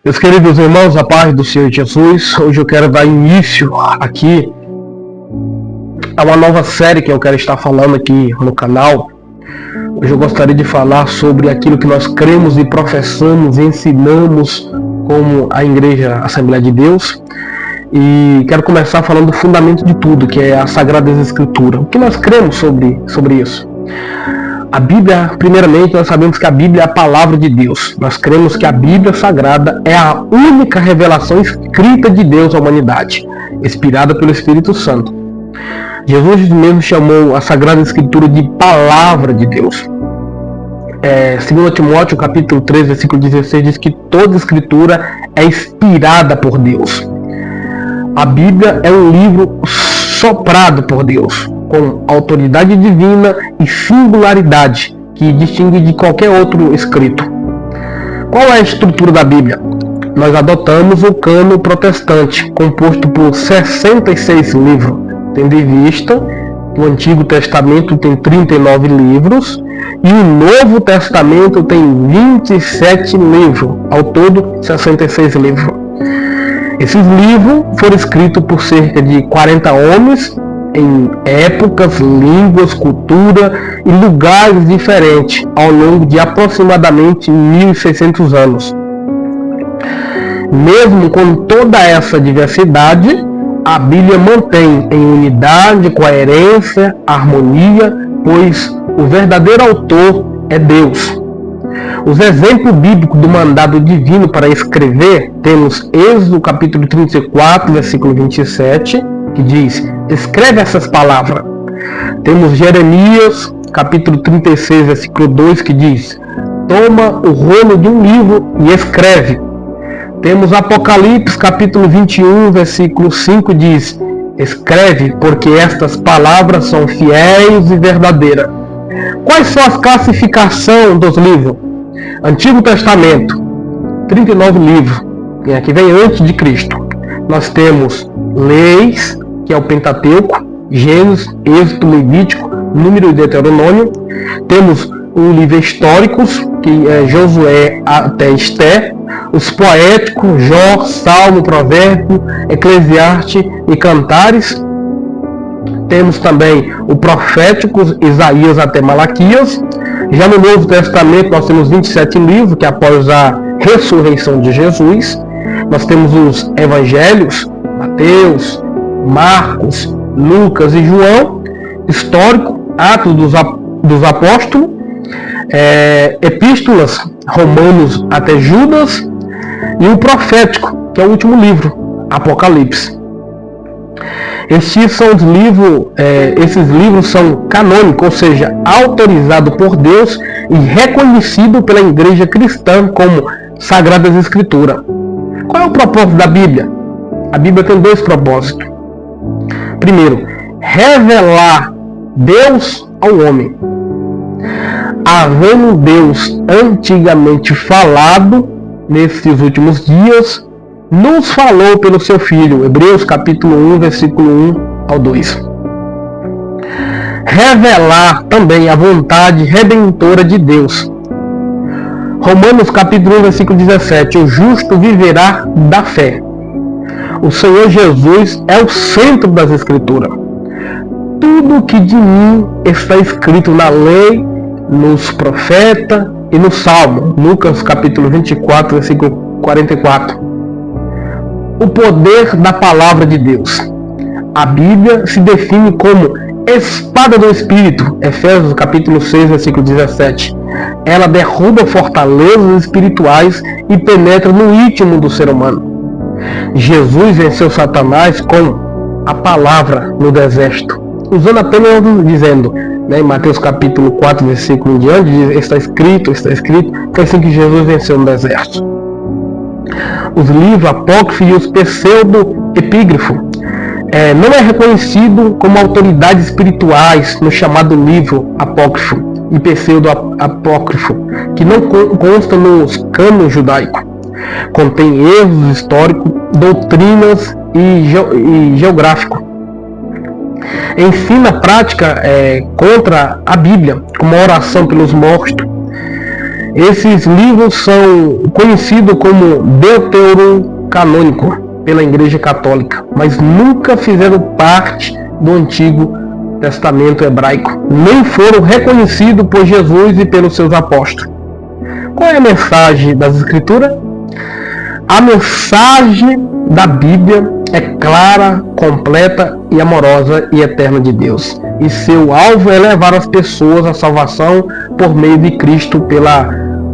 Meus queridos irmãos, a paz do Senhor Jesus, hoje eu quero dar início aqui a uma nova série que eu quero estar falando aqui no canal. Hoje eu gostaria de falar sobre aquilo que nós cremos e professamos e ensinamos como a Igreja Assembleia de Deus. E quero começar falando do fundamento de tudo, que é a Sagrada Escritura. O que nós cremos sobre isso? A Bíblia, primeiramente, nós sabemos que a Bíblia é a palavra de Deus. Nós cremos que a Bíblia Sagrada é a única revelação escrita de Deus à humanidade, inspirada pelo Espírito Santo. Jesus mesmo chamou a Sagrada Escritura de palavra de Deus. 2 Timóteo, capítulo 3, versículo 16, diz que toda Escritura é inspirada por Deus. A Bíblia é um livro soprado por Deus, com autoridade divina e singularidade que distingue de qualquer outro escrito. Qual é a estrutura da Bíblia? Nós adotamos o cânon protestante, composto por 66 livros, tendo em vista que o Antigo Testamento tem 39 livros e o Novo Testamento tem 27 livros, ao todo 66 livros. Esses livros foram escritos por cerca de 40 homens em épocas, línguas, cultura e lugares diferentes ao longo de aproximadamente 1.600 anos. Mesmo com toda essa diversidade, a Bíblia mantém em unidade, coerência, harmonia, pois o verdadeiro autor é Deus. Os exemplos bíblicos do mandado divino para escrever, temos Êxodo capítulo 34, versículo 27, que diz: escreve essas palavras. Temos Jeremias capítulo 36, versículo 2, que diz: toma o rolo de um livro e escreve. Temos Apocalipse capítulo 21, versículo 5, diz: escreve, porque estas palavras são fiéis e verdadeiras. Quais são as classificações dos livros? Antigo Testamento, 39 livros, que vem antes de Cristo. Nós temos Leis, que é o Pentateuco, Gênesis, Êxodo, Levítico, Número e Deuteronômio. Temos o livro históricos, que é Josué até Esté. Os poéticos, Jó, Salmo, Provérbio, Eclesiastes e Cantares. Temos também o profético, Isaías até Malaquias. Já no Novo Testamento nós temos 27 livros, que é após a ressurreição de Jesus. Nós temos os evangelhos, Mateus, Marcos, Lucas e João. Histórico, Atos dos Apóstolos. Epístolas, Romanos até Judas. E o profético, que é o último livro, Apocalipse. Esses livros são canônicos, ou seja, autorizados por Deus e reconhecidos pela Igreja Cristã como Sagradas Escrituras. Qual é o propósito da Bíblia? A Bíblia tem dois propósitos. Primeiro, revelar Deus ao homem. Havendo Deus antigamente falado, nesses últimos dias, nos falou pelo seu Filho. Hebreus capítulo 1, versículo 1 ao 2. Revelar também a vontade redentora de Deus. Romanos capítulo 1, versículo 17. O justo viverá da fé. O Senhor Jesus é o centro das Escrituras. Tudo que de mim está escrito na lei, nos profetas e no Salmo. Lucas capítulo 24, versículo 44. O poder da palavra de Deus. A Bíblia se define como espada do Espírito. Efésios capítulo 6, versículo 17. Ela derruba fortalezas espirituais e penetra no íntimo do ser humano. Jesus venceu Satanás com a palavra no deserto, usando apenas dizendo, em Mateus capítulo 4, versículo em diante, diz, está escrito, foi assim que Jesus venceu no deserto. Os livros apócrifos e os pseudo-epígrafos não é reconhecido como autoridades espirituais no chamado livro apócrifo e pseudo-apócrifo, que não consta nos cânones judaicos. Contém erros históricos, doutrinas e geográficos. Ensina prática contra a Bíblia, como a oração pelos mortos. Esses livros são conhecidos como deuterocanônico pela Igreja Católica, mas nunca fizeram parte do Antigo Testamento hebraico, nem foram reconhecidos por Jesus e pelos seus apóstolos. Qual é a mensagem das Escrituras? A mensagem da Bíblia é clara, completa e amorosa e eterna de Deus. E seu alvo é levar as pessoas à salvação por meio de Cristo pelo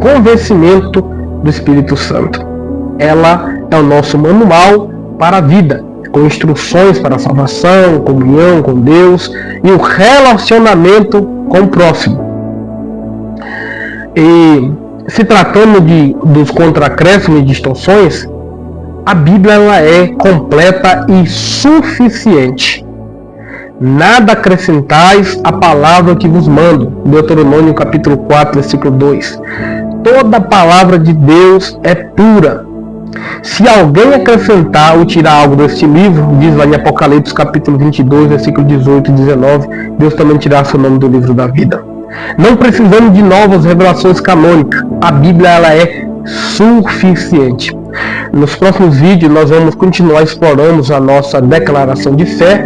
convencimento do Espírito Santo. Ela é o nosso manual para a vida, com instruções para a salvação, comunhão com Deus e o relacionamento com o próximo. E se tratando dos contracréscimos e distorções, a Bíblia ela é completa e suficiente. Nada acrescentais à palavra que vos mando. Deuteronômio capítulo 4, versículo 2. Toda palavra de Deus é pura. Se alguém acrescentar ou tirar algo deste livro, diz lá em Apocalipse capítulo 22, versículo 18 e 19, Deus também tirará seu nome do livro da vida. Não precisamos de novas revelações canônicas. A Bíblia ela é suficiente. Nos próximos vídeos nós vamos continuar explorando a nossa declaração de fé,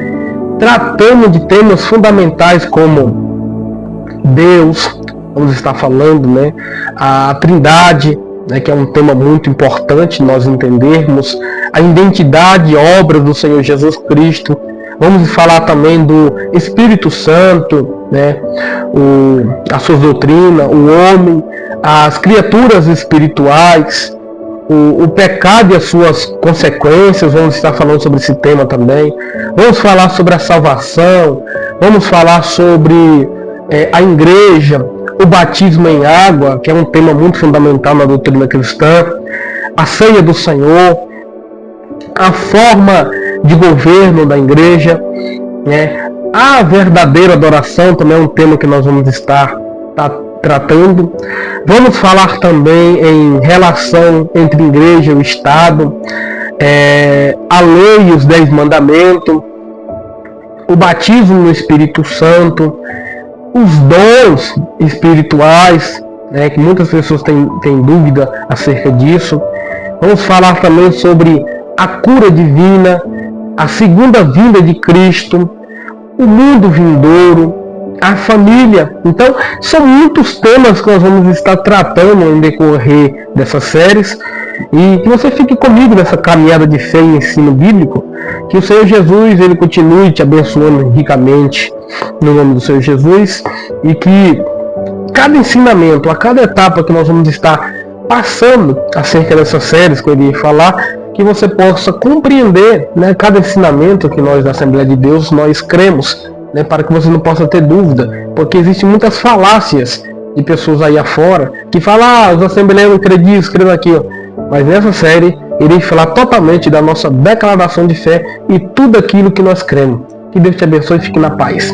tratando de temas fundamentais como Deus, vamos estar falando, a Trindade, que é um tema muito importante nós entendermos, a identidade e obra do Senhor Jesus Cristo. Vamos falar também do Espírito Santo, a sua doutrina, o homem, as criaturas espirituais, o pecado e as suas consequências. Vamos estar falando sobre esse tema também. Vamos falar sobre a salvação, vamos falar sobre a igreja, o batismo em água, que é um tema muito fundamental na doutrina cristã, a ceia do Senhor, a forma de governo da igreja, a verdadeira adoração também é um tema que nós vamos estar tratando. Vamos falar também em relação entre igreja e o Estado, a lei e os 10 mandamentos, o batismo no Espírito Santo, os dons espirituais, que muitas pessoas têm dúvida acerca disso. Vamos falar também sobre a cura divina, a segunda vinda de Cristo, o mundo vindouro, a família. Então, são muitos temas que nós vamos estar tratando no decorrer dessas séries. E que você fique comigo nessa caminhada de fé e ensino bíblico. Que o Senhor Jesus ele continue te abençoando ricamente no nome do Senhor Jesus. E que cada ensinamento, a cada etapa que nós vamos estar passando acerca dessas séries que eu irei falar, que você possa compreender cada ensinamento que nós da Assembleia de Deus nós cremos, para que você não possa ter dúvida, porque existem muitas falácias de pessoas aí afora que falam, os assembleianos não acreditam, escrevem aqui, mas nessa série irei falar totalmente da nossa declaração de fé e tudo aquilo que nós cremos. Que Deus te abençoe e fique na paz.